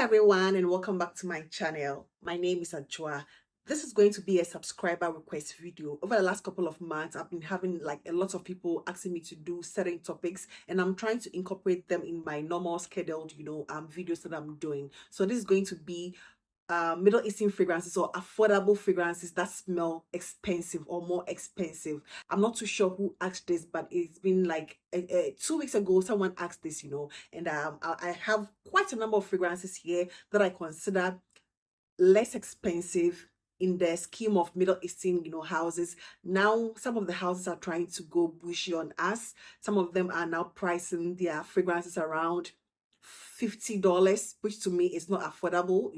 everyone, and welcome back to my channel. My name is Ajwa. This is going to be a subscriber request video. Over the last couple of months, I've been having like a lot of people asking me to do certain topics, and I'm trying to incorporate them in my normal scheduled, videos that I'm doing. So this is going to be Middle Eastern fragrances or affordable fragrances that smell expensive or more expensive. I'm not too sure who asked this, but it's been like 2 weeks ago someone asked this, and I have quite a number of fragrances here that I consider less expensive in the scheme of Middle Eastern, houses. Now, some of the houses are trying to go bushy on us. Some of them are now pricing their fragrances around $50, which to me is not affordable.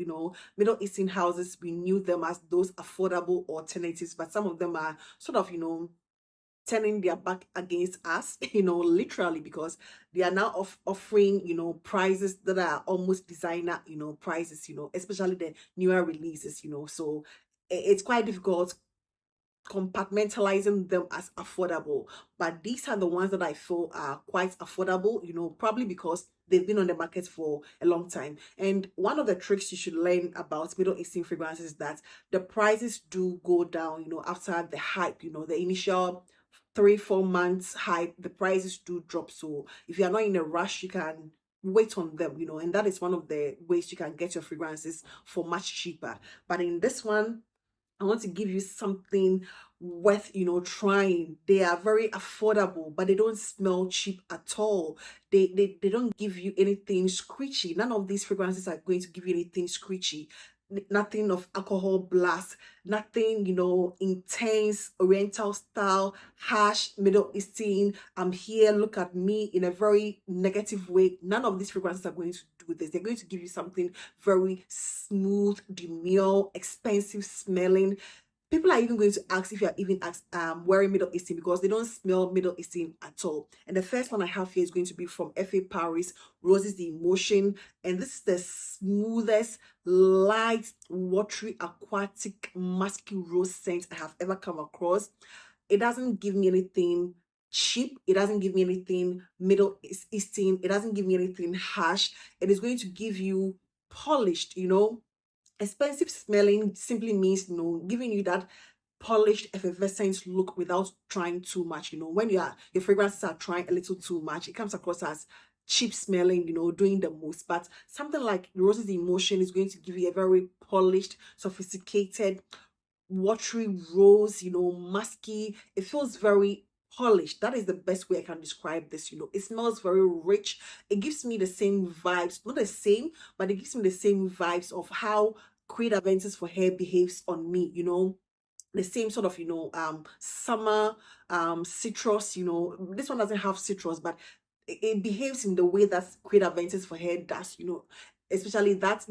Middle Eastern houses, we knew them as those affordable alternatives, but some of them are sort of, turning their back against us, literally, because they are now offering, prices that are almost designer, prices, especially the newer releases, so it's quite difficult compartmentalizing them as affordable. But these are the ones that I feel are quite affordable, probably because they've been on the market for a long time. And one of the tricks you should learn about Middle Eastern fragrances is that the prices do go down, after the hype, the initial 3-4 months hype, the prices do drop. So if you are not in a rush, you can wait on them, and that is one of the ways you can get your fragrances for much cheaper. But in this one, I want to give you something worth, trying. They are very affordable, but they don't smell cheap at all. They don't give you anything screechy. None of these fragrances are going to give you anything screechy. Nothing of alcohol blast, nothing, intense oriental style, harsh Middle Eastern. I'm here, look at me, in a very negative way. None of these fragrances are going to do this. They're going to give you something very smooth, demure, expensive smelling. People are even going to ask if you're even wearing Middle Eastern, because they don't smell Middle Eastern at all. And the first one I have here is going to be from F.A. Paris, Roses the Emotion. And this is the smoothest, light, watery, aquatic, musky rose scent I have ever come across. It doesn't give me anything cheap. It doesn't give me anything Middle Eastern. It doesn't give me anything harsh. It is going to give you polished, expensive smelling simply means, giving you that polished, effervescent look without trying too much. When your fragrances are trying a little too much, it comes across as cheap smelling, doing the most. But something like Roses Emotion is going to give you a very polished, sophisticated, watery rose, musky. It feels very polished. That is the best way I can describe this. It smells very rich. It gives me the same vibes, not the same, but it gives me the same vibes of how Creed Aventus for hair behaves on me, the same sort of, summer citrus. This one doesn't have citrus, but it behaves in the way that Creed Aventus for hair does, especially that,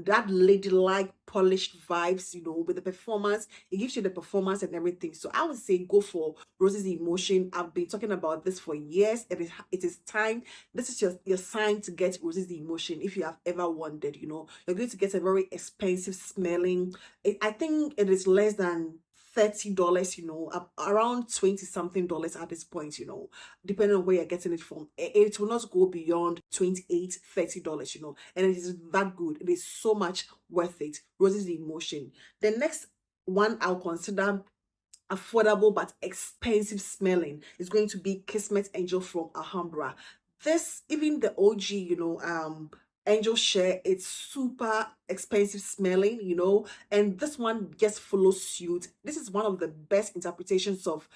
that ladylike polished vibes, with the performance. It gives you the performance and everything. So I would say go for Roses Emotion. I've been talking about this for years. It is time. This is your sign to get Roses Emotion. If you have ever wondered, you're going to get a very expensive smelling. I think it is less than $30, around 20 something dollars at this point, depending on where you're getting it from. It will not go beyond $28-30, and it is that good. It is so much worth it. Roses the Emotion. The next one I'll consider affordable but expensive smelling is going to be Kismet Angel from Alhambra. This, even the OG, Angel Share, it's super expensive smelling, and this one just follows suit. This is one of the best interpretations of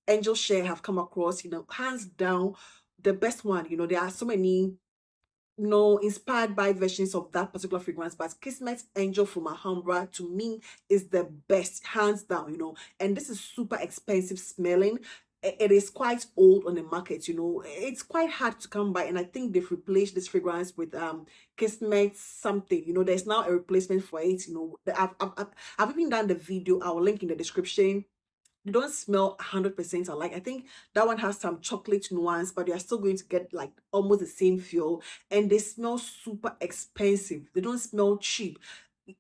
Angel Share have come across, hands down the best one. There are so many inspired by versions of that particular fragrance, but Kismet Angel from Alhambra to me is the best, hands down, and this is super expensive smelling. It is quite old on the market, it's quite hard to come by, and I think they've replaced this fragrance with Kismet something, there's now a replacement for it. I've even done the video. I will link in the description. They don't smell 100% alike. I think that one has some chocolate nuance, but you are still going to get like almost the same feel, and they smell super expensive. They don't smell cheap.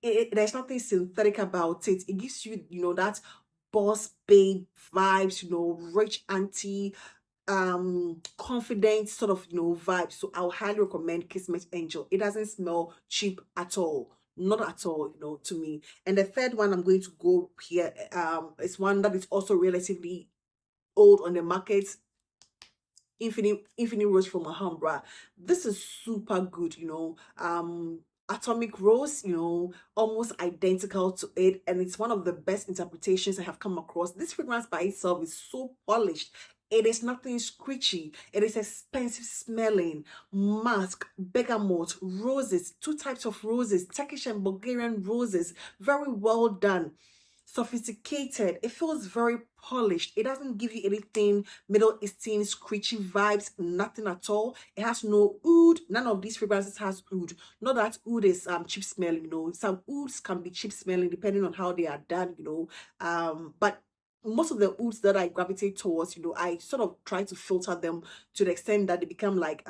There's nothing synthetic about it. It gives you, that boss babe vibes, rich auntie, confident sort of, vibe. So I'll highly recommend Kismet Angel. It doesn't smell cheap at all, not at all, to me. And the third one I'm going to go here is one that is also relatively old on the market. Infini Rose from Alhambra. This is super good, Atomic Rose, almost identical to it, and it's one of the best interpretations I have come across. This fragrance by itself is so polished. It is nothing screechy. It is expensive smelling. Musk, bergamot, roses, two types of roses, Turkish and Bulgarian roses. Very well done, sophisticated. It feels very polished. It doesn't give you anything Middle Eastern screechy vibes, nothing at all. It has no oud. None of these fragrances has oud. Not that oud is cheap smelling, some ouds can be cheap smelling depending on how they are done, but most of the ouds that I gravitate towards, I sort of try to filter them to the extent that they become like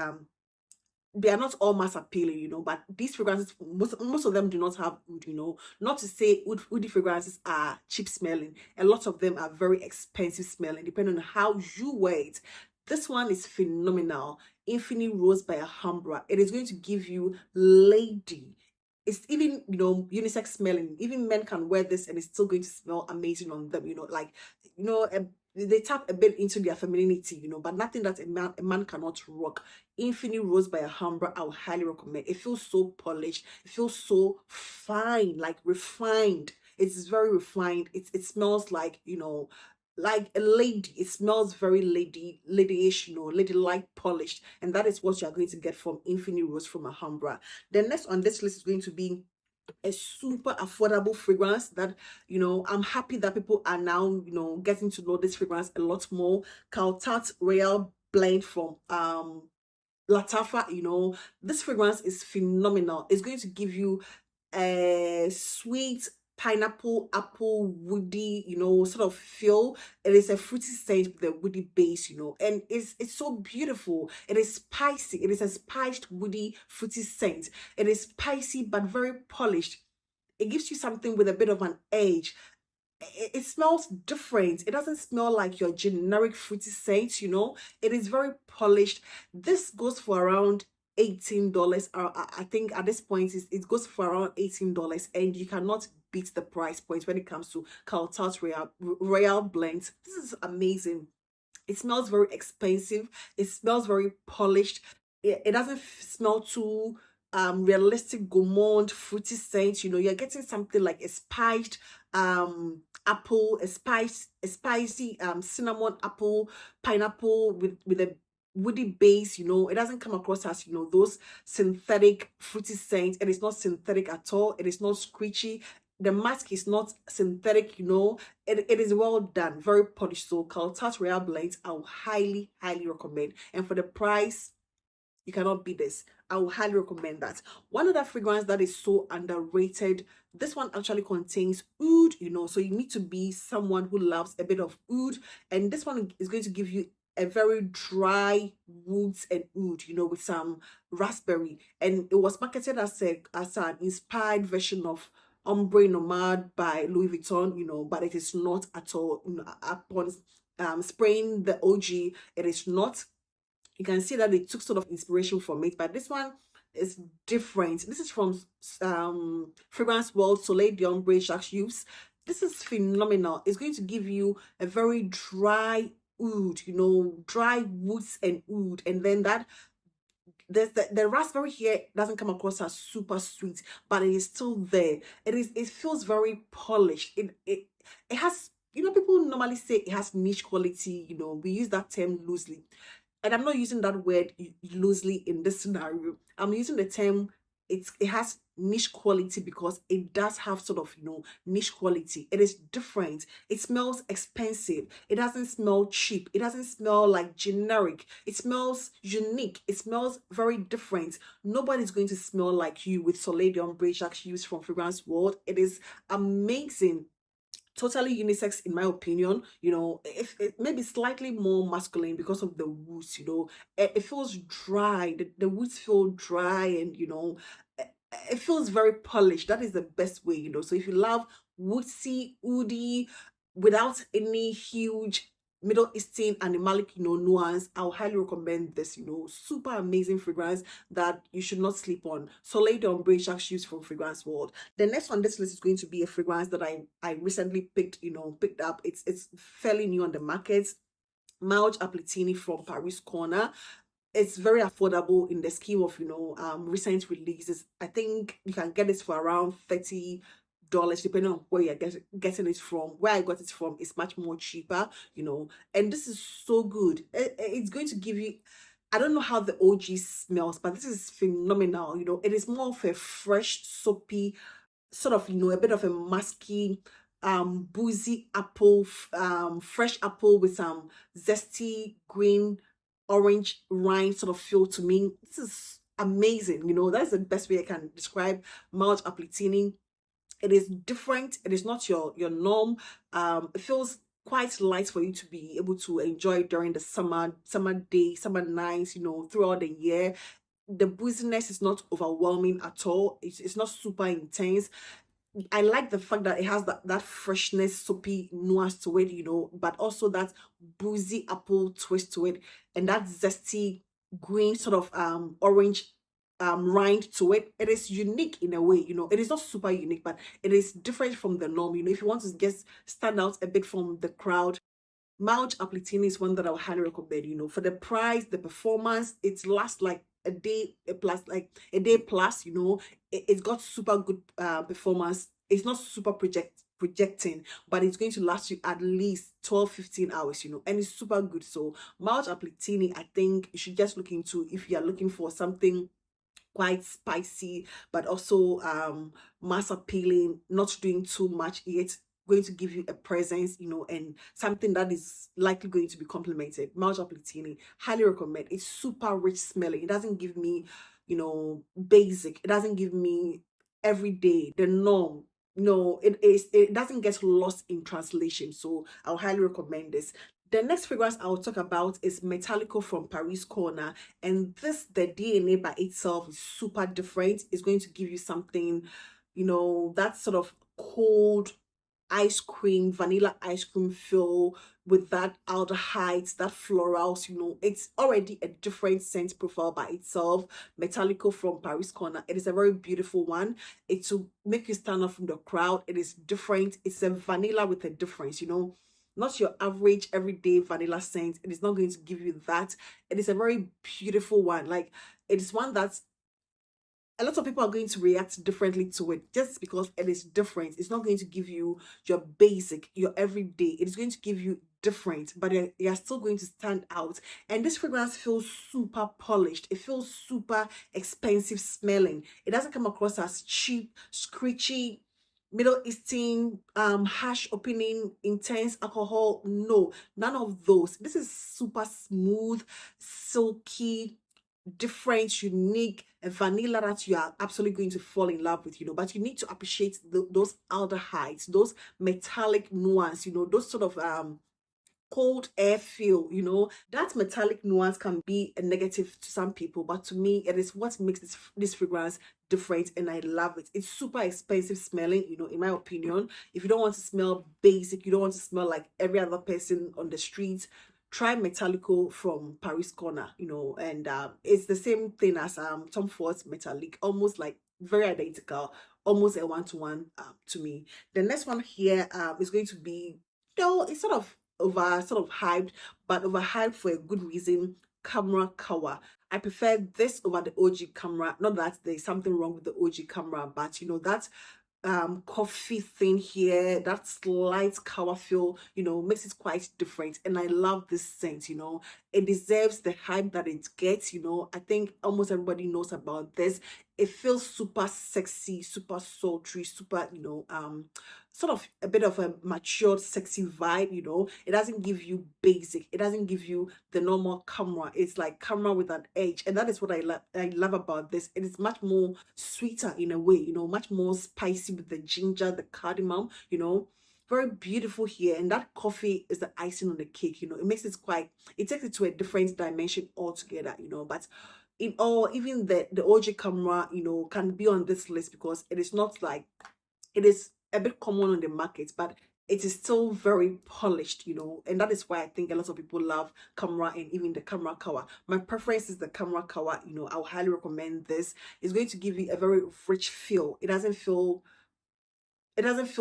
they are not all mass appealing, but these fragrances, most of them do not have oud, Not to say woody fragrances are cheap smelling. A lot of them are very expensive smelling, depending on how you wear it. This one is phenomenal. Infini Rose by Alhambra. It is going to give you lady. It's even, unisex smelling. Even men can wear this and it's still going to smell amazing on them, like, they tap a bit into their femininity, but nothing that a man cannot rock. Infini Rose by Alhambra, I would highly recommend. It feels so polished. It feels so fine, like refined. It's very refined. It smells like, like a lady. It smells very ladyish, ladylike polished. And that is what you're going to get from Infini Rose from Alhambra. The next on this list is going to be a super affordable fragrance that I'm happy that people are now getting to know this fragrance a lot more. Khaltat Royal Blend from Lattafa. This fragrance is phenomenal. It's going to give you a sweet pineapple, apple, woody, sort of feel. It is a fruity scent with a woody base, and it's so beautiful. It is spicy. It is a spiced, woody, fruity scent. It is spicy but very polished. It gives you something with a bit of an edge. It smells different. It doesn't smell like your generic fruity scent, It is very polished. This goes for around $18. I think at this point it goes for around $18, and you cannot beat the price point when it comes to Khaltat Royal Blends. This is amazing. It smells very expensive. It smells very polished. It doesn't smell too realistic gourmand fruity scent. You're getting something like a spiced apple, a spicy cinnamon apple, pineapple with a woody base. It doesn't come across as those synthetic fruity scents. It is not synthetic at all. It is not screechy. The mask is not synthetic, it is well done, very polished. So Khaltat Royal Blends, I will highly recommend. And for the price, you cannot beat this. I will highly recommend that. One other fragrance that is so underrated, this one actually contains oud, so you need to be someone who loves a bit of oud. And this one is going to give you a very dry woods and oud, with some raspberry. And it was marketed as an inspired version of Ombré Nomad by Louis Vuitton, but it is not at all. Upon spraying the OG, it is not. You can see that they took sort of inspiration from it, but this one is different. This is from Fragrance World Soleil d'Ombre Jacques Yves. This is phenomenal. It's going to give you a very dry oud, dry woods and oud, and then that the raspberry here doesn't come across as super sweet, but it is still there. It feels very polished. It has, people normally say it has niche quality. We use that term loosely, and I'm not using that word loosely in this scenario. I'm using the term it has niche quality because it does have sort of niche quality. It is different. It smells expensive. It doesn't smell cheap. It doesn't smell like generic. It smells unique. It smells very different. Nobody's going to smell like you with Soleil d'Ombre Jacques Yves from Fragrance World. It is amazing. Totally unisex in my opinion. If it maybe slightly more masculine because of the woods. It feels dry. The woods feel dry, and it feels very polished. That is the best way. So if you love woodsy, woody, without any huge Middle Eastern animalic, nuance, I'll highly recommend this, super amazing fragrance that you should not sleep on. Soliel de Ombré Jacques used from Fragrance World. The next on this list is going to be a fragrance that I recently picked up. It's fairly new on the market. Mawj Appletini from Paris Corner. It's very affordable in the scheme of recent releases. I think you can get this for around $30 depending on where you're getting it from. Where I got it from is much more cheaper, and this is so good. It's going to give you, I don't know how the OG smells, but this is phenomenal. It is more of a fresh, soapy, sort of, a bit of a musky, boozy apple, fresh apple with some zesty green, orange rind sort of feel to me. This is amazing. That's the best way I can describe Mawj Appletini. It is different. It is not your norm. It feels quite light for you to be able to enjoy during the summer day, summer nights, throughout the year. The booziness is not overwhelming at all. It's not super intense. I like the fact that it has that freshness, soapy nuance to it, but also that boozy apple twist to it, and that zesty green sort of orange rind to it. It is unique in a way, it is not super unique, but it is different from the norm. If you want to just stand out a bit from the crowd, Mawj Appletini is one that I would highly recommend, for the price, the performance. It lasts like a day plus, it's got super good performance. It's not super projecting, but it's going to last you at least 12-15 hours, and it's super good. So Mawj Appletini, I think you should just look into if you are looking for something quite spicy, but also mass appealing, not doing too much yet, going to give you a presence, and something that is likely going to be complimented. Mawj Appletini, highly recommend. It's super rich smelling. It doesn't give me, basic. It doesn't give me everyday, the norm. No, it doesn't get lost in translation. So I'll highly recommend this. The next fragrance I'll talk about is Metallico from Paris Corner. And the DNA by itself is super different. It's going to give you something, that sort of cold ice cream, vanilla ice cream feel with that aldehydes, that florals, it's already a different scent profile by itself. Metallico from Paris Corner. It is a very beautiful one. It will make you stand out from the crowd. It is different. It's a vanilla with a difference, not your average everyday vanilla scent. It is not going to give you that. It is a very beautiful one. Like, it is one that's a lot of people are going to react differently to it just because it is different. It's not going to give you your basic, your everyday. It is going to give you different, but you're still going to stand out. And this fragrance feels super polished. It feels super expensive smelling. It doesn't come across as cheap, screechy, Middle Eastern, harsh opening, intense alcohol. No, none of those. This is super smooth, silky, different, unique, a vanilla that you are absolutely going to fall in love with, but you need to appreciate those aldehydes, those metallic nuance, those sort of cold air feel, that metallic nuance can be a negative to some people, but to me it is what makes this fragrance different, and I love it. It's super expensive smelling, in my opinion. If you don't want to smell basic, you don't want to smell like every other person on the street, try Metallico from Paris Corner, and it's the same thing as Tom Ford's Metallic, almost like very identical, almost a one-to-one to me. The next one here is going to be, it's sort of hyped, but overhyped for a good reason. Khamrah Qawah. I prefer this over the OG Khamrah. Not that there's something wrong with the OG Khamrah, but that coffee thing here, that slight Qawah feel, makes it quite different, and I love this scent. It deserves the hype that it gets. I think almost everybody knows about this. It feels super sexy, super sultry, super, sort of a bit of a matured sexy vibe. It doesn't give you basic, it doesn't give you the normal Khamrah. It's like Khamrah with an edge, and that is what I love about this. It is much more sweeter in a way, much more spicy with the ginger, the cardamom, very beautiful here. And that coffee is the icing on the cake. It makes it takes it to a different dimension altogether. But in all, even the OG Khamrah, can be on this list because it is not like, it is a bit common on the market, but it is still very polished, you know, and that is why I think a lot of people love Khamrah and even the Khamrah Qawah. My preference is the Khamrah Qawah, you know. I'll highly recommend this. It's going to give you a very rich feel. It doesn't feel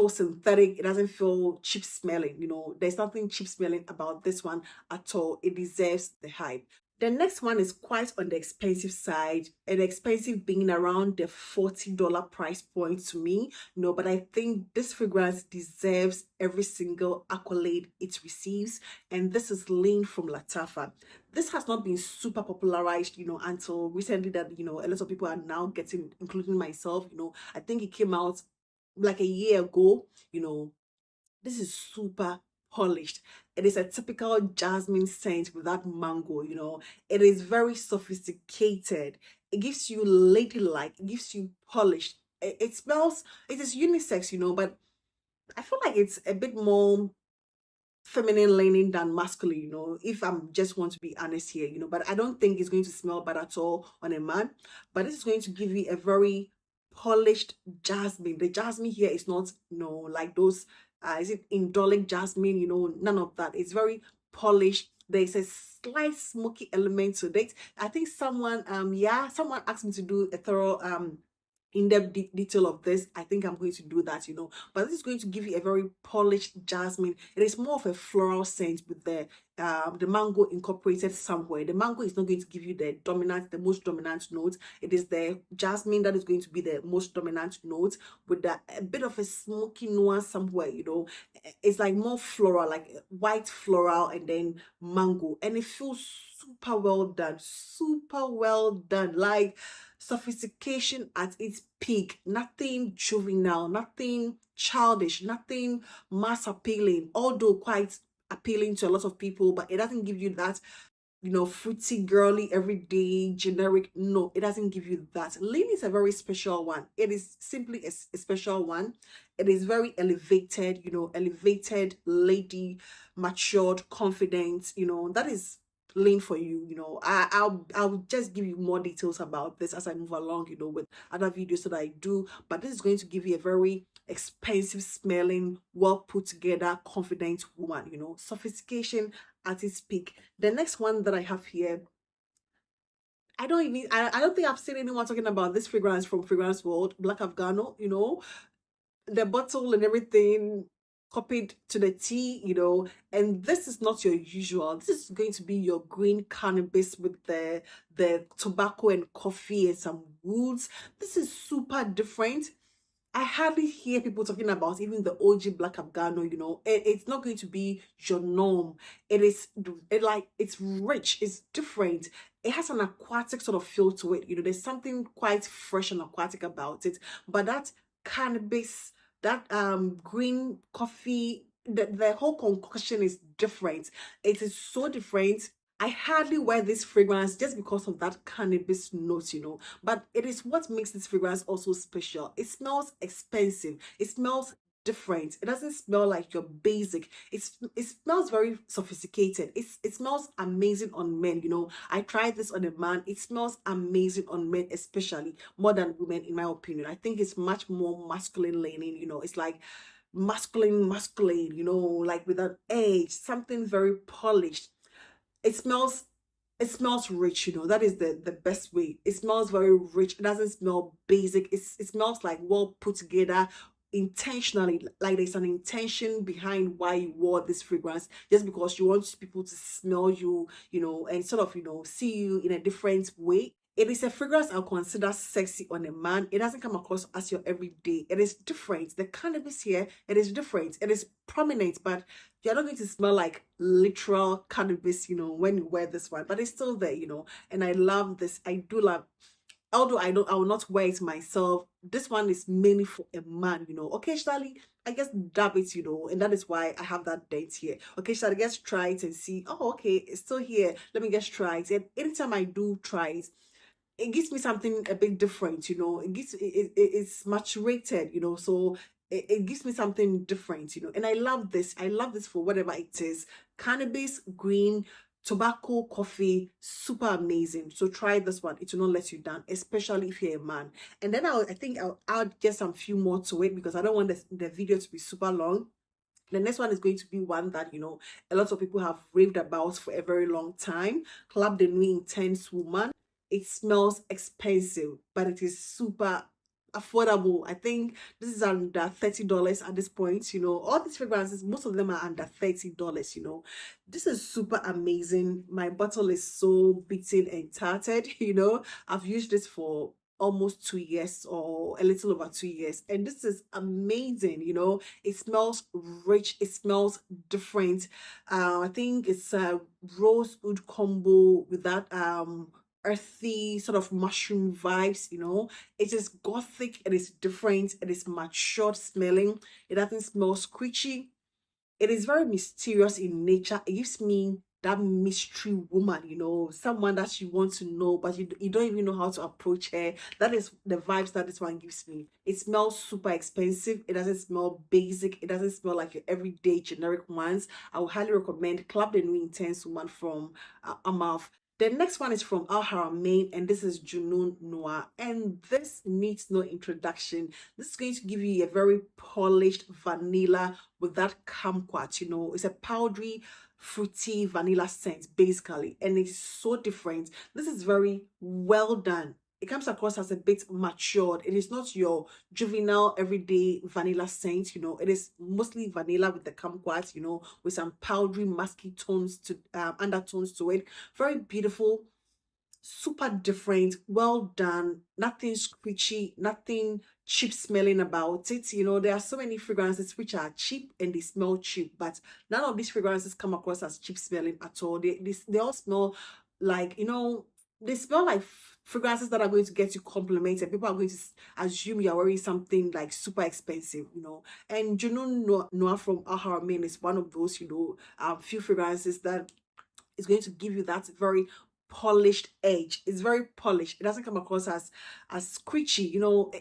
synthetic, it doesn't feel cheap smelling, you know. There's nothing cheap smelling about this one at all. It deserves the hype. The next one is quite on the expensive side, and expensive being around the $40 price point to me, you know, but I think this fragrance deserves every single accolade it receives, and this is Leen from Lattafa. This has not been super popularized, you know, until recently, that, you know, a lot of people are now getting, including myself, you know. I think it came out like a year ago, you know. This is super polished. It is a typical jasmine scent with that mango, you know. It is very sophisticated. It gives you ladylike, it gives you polished. It smells, it is unisex, you know, but I feel like it's a bit more feminine leaning than masculine, you know, if I'm just want to be honest here, you know. But I don't think it's going to smell bad at all on a man. But this is going to give you a very polished jasmine. The jasmine here is not, you know, like those is it indolic jasmine, you know, none of that. It's very polished. There's a slight smoky element to it. I think someone someone asked me to do a thorough in-depth detail of this. I think I'm going to do that, you know. But this is going to give you a very polished jasmine. It is more of a floral scent with the mango incorporated somewhere. The mango is not going to give you the most dominant note. It is the jasmine that is going to be the most dominant note, with a bit of a smoky nuance somewhere, you know. It's like more floral, like white floral and then mango, and it feels super well done, super well done. Like sophistication at its peak, nothing juvenile, nothing childish, nothing mass appealing, although quite appealing to a lot of people, but it doesn't give you that, you know, fruity, girly, everyday, generic. No, it doesn't give you that. Leen is a very special one. It is simply a special one. It is very elevated, you know, elevated lady, matured, confident, you know. That is Leen for you, you know. I'll just give you more details about this as I move along, you know, with other videos that I do. But this is going to give you a very expensive smelling, well put together, confident woman, you know. Sophistication at its peak. The next one that I have here, I don't think I've seen anyone talking about this fragrance from Fragrance World, Black Afgano, you know. The bottle and everything copied to the T, you know. And this is not your usual. This is going to be your green cannabis with the tobacco and coffee and some woods. This is super different. I hardly hear people talking about even the OG Black Afgano, you know. It's not going to be your norm. It's rich, it's different. It has an aquatic sort of feel to it, you know. There's something quite fresh and aquatic about it. But that cannabis, that green coffee, the whole concoction is different. It is so different. I hardly wear this fragrance just because of that cannabis note, you know. But it is what makes this fragrance also special. It smells expensive. It smells different. It doesn't smell like your basic. It smells very sophisticated. It smells amazing on men, you know. I tried this on a man. It smells amazing on men, especially more than women, in my opinion. I think it's much more masculine leaning, you know. It's like masculine, you know, like with an edge, something very polished. it smells it smells rich, you know. That is the best way. It smells very rich. It doesn't smell basic. It smells like well put together, intentionally, like there's an intention behind why you wore this fragrance, just because you want people to smell you, you know, and sort of, you know, see you in a different way. It is a fragrance I'll consider sexy on a man. It doesn't come across as your everyday. It is different. The cannabis here, it is different. It is prominent, but you're not going to smell like literal cannabis, you know, when you wear this one. But it's still there, you know. And I love this. I do love, although I will not wear it myself. This one is mainly for a man, you know. Occasionally I guess dab it, you know, and that is why I have that date here. Occasionally I just try it and see, oh, okay, it's still here, let me just try it. And anytime I do try it, it gives me something a bit different, you know. It's maturated, you know, so it gives me something different, you know. And I love this. I love this for whatever it is. Cannabis, green, tobacco, coffee, super amazing. So try this one. It will not let you down, especially if you're a man. And then I think I'll add just some few more to it, because I don't want the video to be super long. The next one is going to be one that, a lot of people have raved about for a very long time. Club de Nuit Intense Woman. It smells expensive, but it is super affordable. I think this is under $30 at this point. All these fragrances, most of them are under $30. This is super amazing. My bottle is so beaten and tattered. I've used this for almost 2 years or a little over 2 years, and this is amazing. It smells rich, it smells different. I think it's a rose oud combo with that earthy sort of mushroom vibes. It is gothic, it is different, it is matured smelling, it doesn't smell screechy. It is very mysterious in nature. It gives me that mystery woman, someone that you want to know, but you don't even know how to approach her. That is the vibes that this one gives me. It smells super expensive. It doesn't smell basic. It doesn't smell like your everyday generic ones. I would highly recommend Club de Nuit Intense Woman from Ameer. The next one is from Arabian, and this is Junoon Noir. And this needs no introduction. This is going to give you a very polished vanilla with that kumquat. It's a powdery, fruity vanilla scent, basically. And it's so different. This is very well done. It comes across as a bit matured. It is not your juvenile everyday vanilla scent. It is mostly vanilla with the kumquat, with some powdery musky tones to undertones to it. Very beautiful, super different, well done, nothing screechy, nothing cheap smelling about it. There are so many fragrances which are cheap and they smell cheap, but none of these fragrances come across as cheap smelling at all. They all smell like, they smell like fragrances that are going to get you complimented. People are going to assume you're wearing something like super expensive. And Junoon Noir from Arabian is one of those, few fragrances that is going to give you that very polished edge. It's very polished. It doesn't come across as screechy.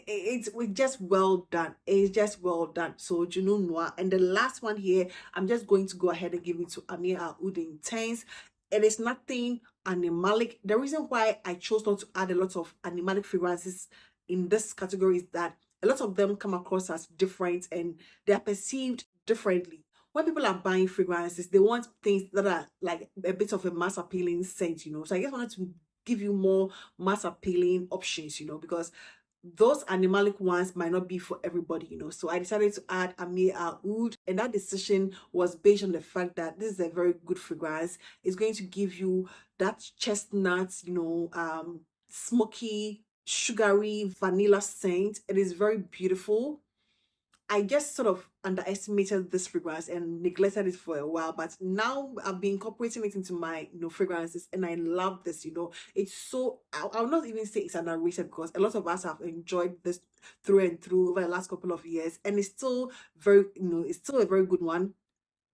It's just well done. It's just well done. So Junoon Noir. And the last one here, I'm just going to go ahead and give it to Ameer Oud Intense. It is nothing animalic. The reason why I chose not to add a lot of animalic fragrances in this category is that a lot of them come across as different and they are perceived differently. When people are buying fragrances, they want things that are like a bit of a mass appealing scent. So I just wanted to give you more mass appealing options, because those animalic ones might not be for everybody. So I decided to add Ameer Oud, and that decision was based on the fact that this is a very good fragrance. It's going to give you that chestnut, smoky, sugary vanilla scent. It is very beautiful. I just sort of underestimated this fragrance and neglected it for a while, but now I've been incorporating it into my fragrances, and I love this. It's so, I'll not even say it's underrated, because a lot of us have enjoyed this through and through over the last couple of years, and it's still very, it's still a very good one.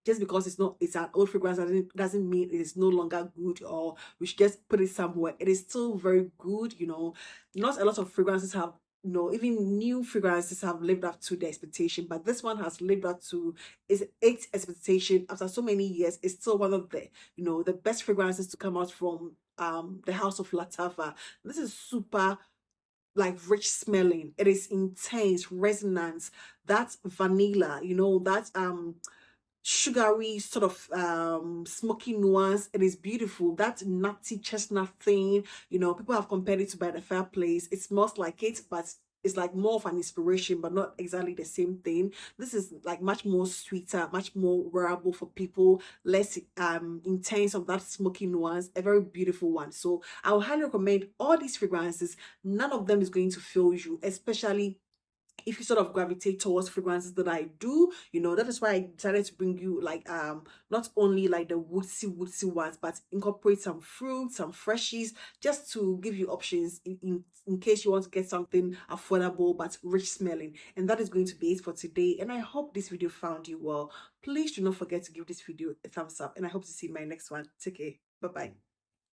Just because it's an old fragrance doesn't mean it is no longer good, or we should just put it somewhere. It is still very good. Not a lot of fragrances have, even new fragrances have lived up to the expectation, but this one has lived up to its expectation after so many years. It's still one of the, the best fragrances to come out from the house of Lattafa. This is super like rich smelling. It is intense, resonance, that vanilla, that sugary sort of smoky nuance. It is beautiful. That nutty chestnut thing, people have compared it to By the Fireplace. It smells like it, but it's like more of an inspiration, but not exactly the same thing. This is like much more sweeter, much more wearable for people, less intense of that smoky nuance. A very beautiful one. So I would highly recommend all these fragrances. None of them is going to fail you, especially if you sort of gravitate towards fragrances that I do. That is why I decided to bring you like not only like the woodsy ones, but incorporate some fruit, some freshies, just to give you options in case you want to get something affordable but rich smelling. And that is going to be it for today, and I hope this video found you well. Please do not forget to give this video a thumbs up, and I hope to see you in my next one. Take care. Bye bye.